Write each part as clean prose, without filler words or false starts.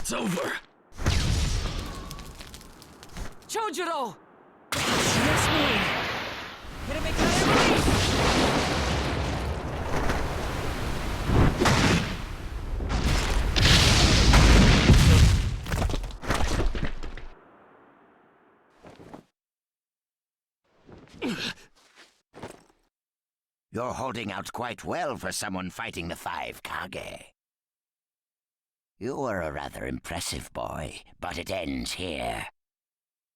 It's over. Chojuro! Yes, me! Gonna make that You're holding out quite well for someone fighting the 5 Kage. You were a rather impressive boy, but it ends here.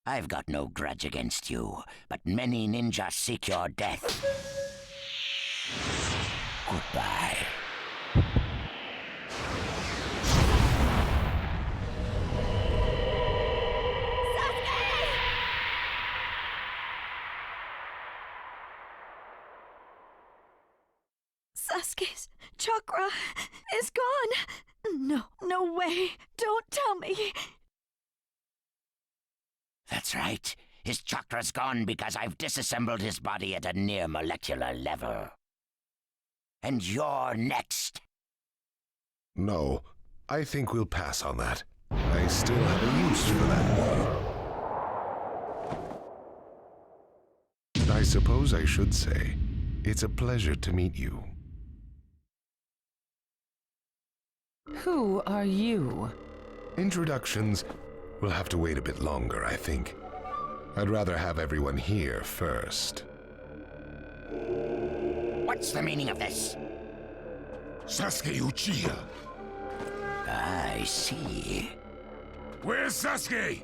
I've got no grudge against you, but many ninjas seek your death. Goodbye. Sasuke's chakra is gone. No, no way. Don't tell me. That's right. His chakra's gone because I've disassembled his body at a near molecular level. And you're next. No, I think we'll pass on that. I still have a use for that boy. I suppose I should say, it's a pleasure to meet you. Who are you? Introductions will have to wait a bit longer, I think. I'd rather have everyone here first. What's the meaning of this? Sasuke Uchiha. I see. Where's Sasuke?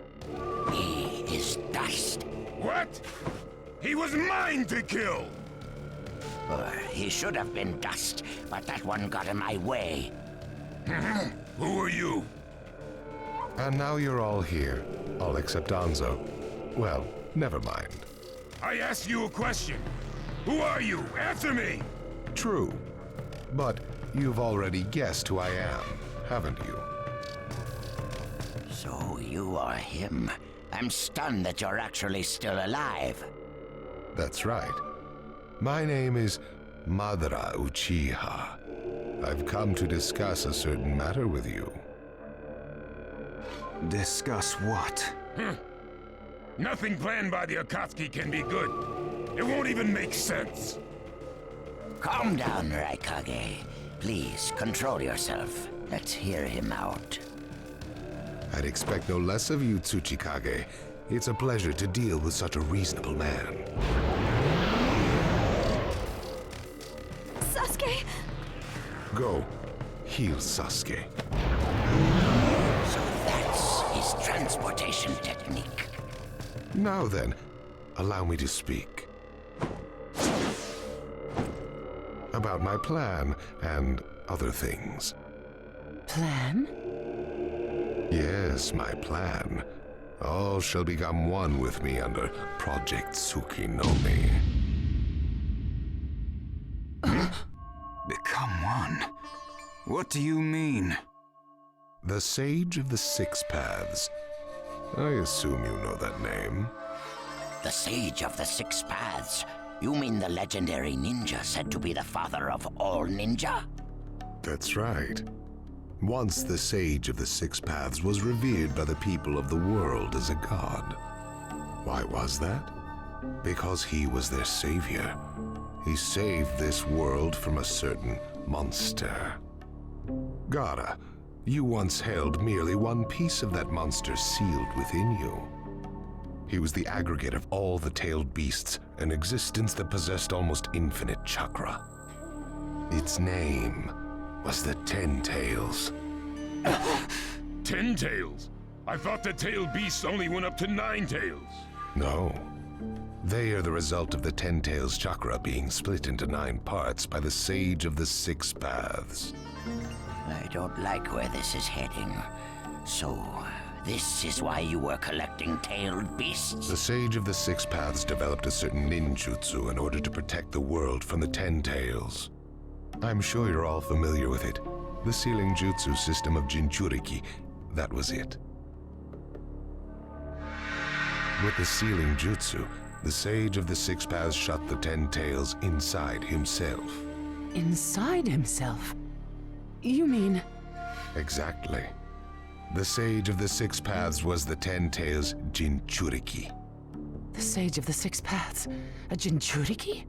He is dust. What? He was mine to kill! He should have been dust, but that one got in my way. Who are you? And now you're all here, all except Anzo. Well, never mind. I asked you a question. Who are you? Answer me! True. But you've already guessed who I am, haven't you? So you are him. I'm stunned that you're actually still alive. That's right. My name is Madara Uchiha. I've come to discuss a certain matter with you. Discuss what? Nothing planned by the Akatsuki can be good. It won't even make sense. Calm down, Raikage. Please, control yourself. Let's hear him out. I'd expect no less of you, Tsuchikage. It's a pleasure to deal with such a reasonable man. Sasuke! Go, heal Sasuke. So that's his transportation technique. Now then, allow me to speak. About my plan and other things. Plan? Yes, my plan. All shall become one with me under Project Tsukinome. Become one? What do you mean? The Sage of the Six Paths. I assume you know that name. The Sage of the Six Paths. You mean the legendary ninja said to be the father of all ninja? That's right. Once the Sage of the Six Paths was revered by the people of the world as a god. Why was that? Because he was their savior. He saved this world from a certain monster. Gaara, you once held merely one piece of that monster sealed within you. He was the aggregate of all the tailed beasts, an existence that possessed almost infinite chakra. Its name was the Ten Tails. 10 tails? I thought the tailed beasts only went up to 9 tails. No. They are the result of the Ten Tails chakra being split into 9 parts by the Sage of the Six Paths. I don't like where this is heading. So, this is why you were collecting tailed beasts? The Sage of the Six Paths developed a certain ninjutsu in order to protect the world from the Ten Tails. I'm sure you're all familiar with it. The sealing jutsu system of Jinchuriki, that was it. With the sealing jutsu, the Sage of the Six Paths shut the Ten Tails inside himself. Inside himself? You mean... Exactly. The Sage of the Six Paths was the Ten Tails Jinchuriki. The Sage of the Six Paths, a Jinchuriki?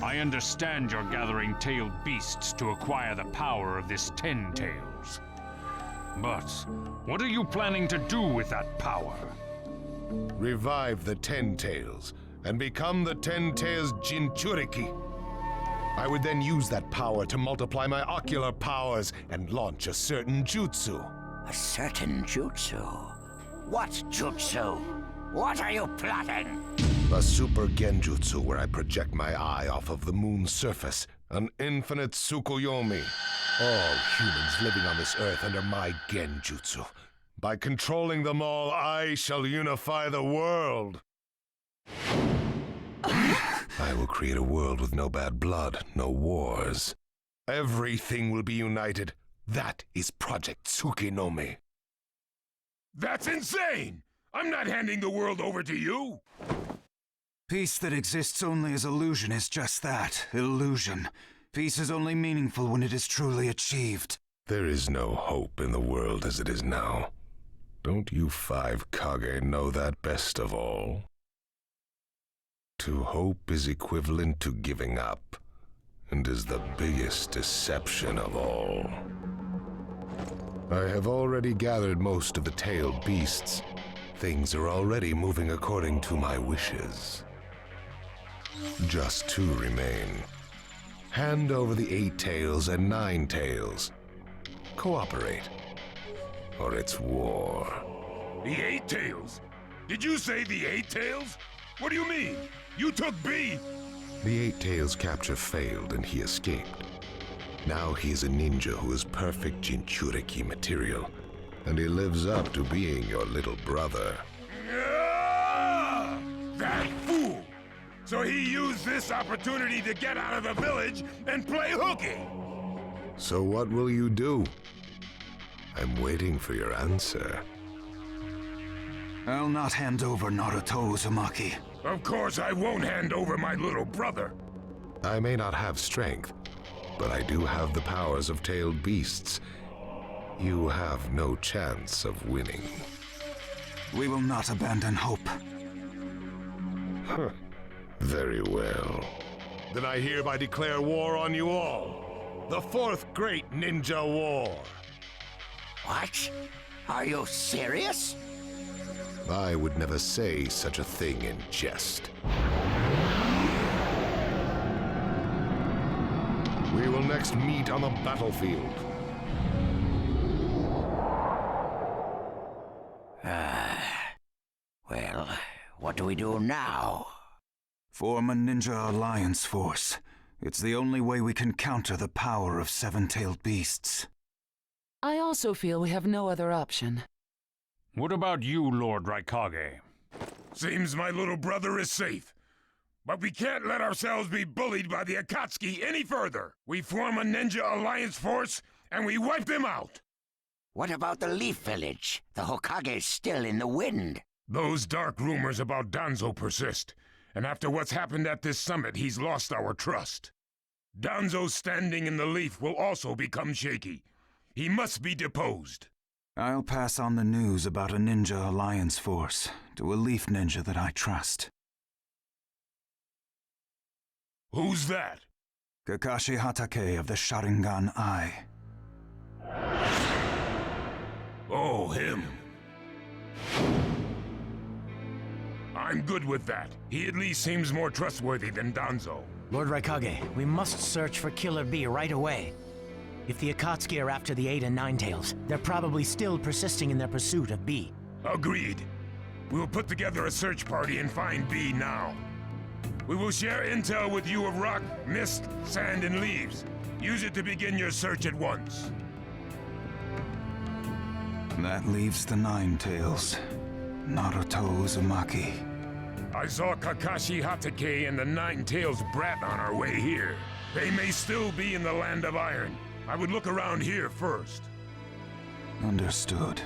I understand you're gathering tailed beasts to acquire the power of this Ten Tails. But what are you planning to do with that power? Revive the Ten Tails and become the Ten Tails Jinchuriki. I would then use that power to multiply my ocular powers and launch a certain jutsu. A certain jutsu? What jutsu? What are you plotting? A super genjutsu where I project my eye off of the moon's surface. An infinite Tsukuyomi. All humans living on this earth under my genjutsu. By controlling them all, I shall unify the world. I will create a world with no bad blood, no wars. Everything will be united. That is Project Tsukinomi. That's insane! I'm not handing the world over to you! Peace that exists only as illusion is just that, illusion. Peace is only meaningful when it is truly achieved. There is no hope in the world as it is now. Don't you five Kage know that best of all? To hope is equivalent to giving up, and is the biggest deception of all. I have already gathered most of the tailed beasts. Things are already moving according to my wishes. Just two remain. Hand over the 8 tails and 9 tails. Cooperate, or it's war. The 8 tails? Did you say the 8 tails? What do you mean? You took B! The 8 tails capture failed and he escaped. Now he is a ninja who is perfect Jinchuriki material, and he lives up to being your little brother. Ah! That fool! So he used this opportunity to get out of the village and play hooky! So what will you do? I'm waiting for your answer. I'll not hand over Naruto Uzumaki. Of course I won't hand over my little brother. I may not have strength, but I do have the powers of tailed beasts. You have no chance of winning. We will not abandon hope. Huh. Very well. Then I hereby declare war on you all. The 4th Great Ninja War. What? Are you serious? I would never say such a thing in jest. We will next meet on the battlefield. Well, what do we do now? Form a ninja alliance force. It's the only way we can counter the power of 7-tailed beasts. I also feel we have no other option. What about you, Lord Raikage? Seems my little brother is safe. But we can't let ourselves be bullied by the Akatsuki any further. We form a ninja alliance force, and we wipe them out. What about the Leaf Village? The Hokage's still in the wind. Those dark rumors about Danzo persist, and after what's happened at this summit, he's lost our trust. Danzo's standing in the Leaf will also become shaky. He must be deposed. I'll pass on the news about a ninja alliance force to a leaf ninja that I trust. Who's that? Kakashi Hatake of the Sharingan Eye. Oh, him. I'm good with that. He at least seems more trustworthy than Danzo. Lord Raikage, we must search for Killer B right away. If the Akatsuki are after the 8 and 9 tails, they're probably still persisting in their pursuit of B. Agreed. We'll put together a search party and find B now. We will share intel with you of rock, mist, sand, and leaves. Use it to begin your search at once. That leaves the 9 tails. Naruto Uzumaki. I saw Kakashi Hatake and the 9 Tails brat on our way here. They may still be in the Land of Iron. I would look around here first. Understood.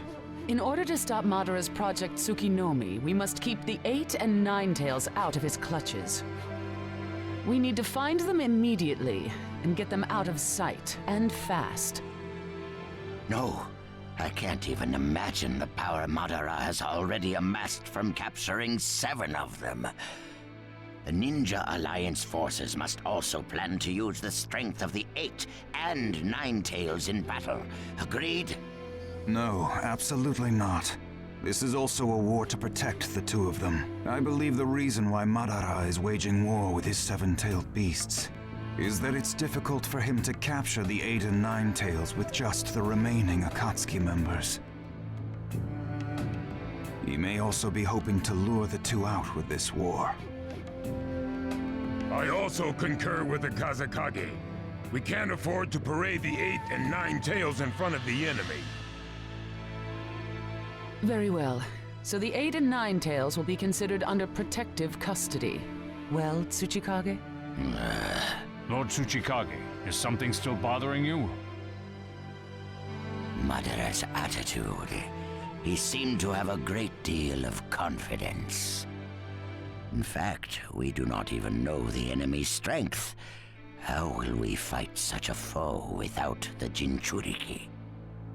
In order to stop Madara's Project Tsukinomi, we must keep the 8 and 9 tails out of his clutches. We need to find them immediately and get them out of sight, and fast. No, I can't even imagine the power Madara has already amassed from capturing 7 of them. The Ninja Alliance forces must also plan to use the strength of the 8 and 9 tails in battle. Agreed? No, absolutely not. This is also a war to protect the 2 of them. I believe the reason why Madara is waging war with his 7-tailed beasts is that it's difficult for him to capture the 8 and 9 tails with just the remaining Akatsuki members. He may also be hoping to lure the 2 out with this war. I also concur with the Kazekage. We can't afford to parade the 8 and 9 tails in front of the enemy. Very well. So the 8 and 9 tails will be considered under protective custody. Well, Tsuchikage? Lord Tsuchikage, is something still bothering you? Madara's attitude. He seemed to have a great deal of confidence. In fact, we do not even know the enemy's strength. How will we fight such a foe without the Jinchuriki?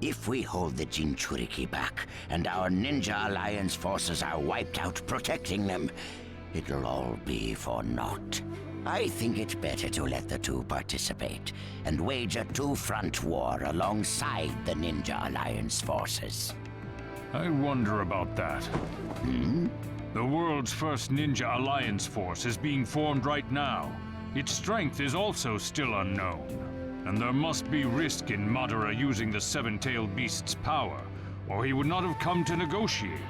If we hold the Jinchuriki back, and our Ninja Alliance forces are wiped out protecting them, it'll all be for naught. I think it's better to let the 2 participate, and wage a 2-front war alongside the Ninja Alliance forces. I wonder about that. The world's first Ninja Alliance force is being formed right now. Its strength is also still unknown. And there must be risk in Madara using the 7-tailed beast's power, or he would not have come to negotiate.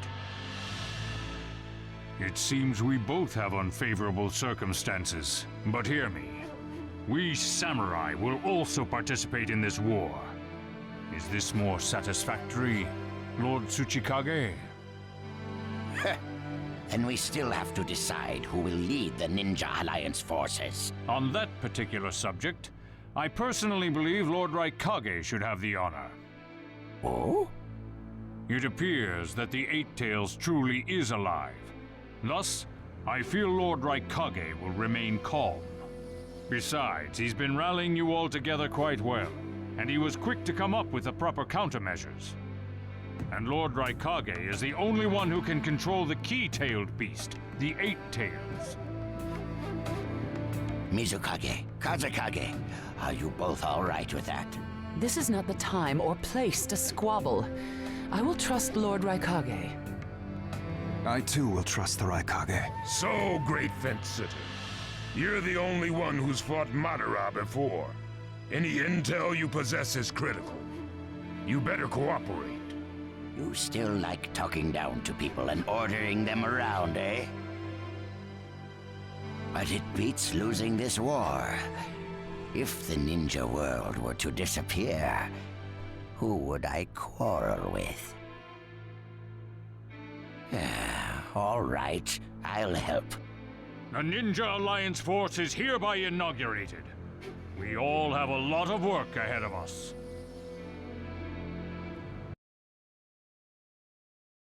It seems we both have unfavorable circumstances, but hear me. We samurai will also participate in this war. Is this more satisfactory, Lord Tsuchikage? Then we still have to decide who will lead the Ninja Alliance forces. On that particular subject, I personally believe Lord Raikage should have the honor. Oh? It appears that the 8 Tails truly is alive. Thus, I feel Lord Raikage will remain calm. Besides, he's been rallying you all together quite well, and he was quick to come up with the proper countermeasures. And Lord Raikage is the only one who can control the key-tailed beast, the 8 Tails. Mizukage, Kazekage, are you both all right with that? This is not the time or place to squabble. I will trust Lord Raikage. I too will trust the Raikage. So, great fence sitter. You're the only one who's fought Madara before. Any intel you possess is critical. You better cooperate. You still like talking down to people and ordering them around, eh? But it beats losing this war. If the ninja world were to disappear, who would I quarrel with? All right, I'll help. The Ninja Alliance force is hereby inaugurated. We all have a lot of work ahead of us.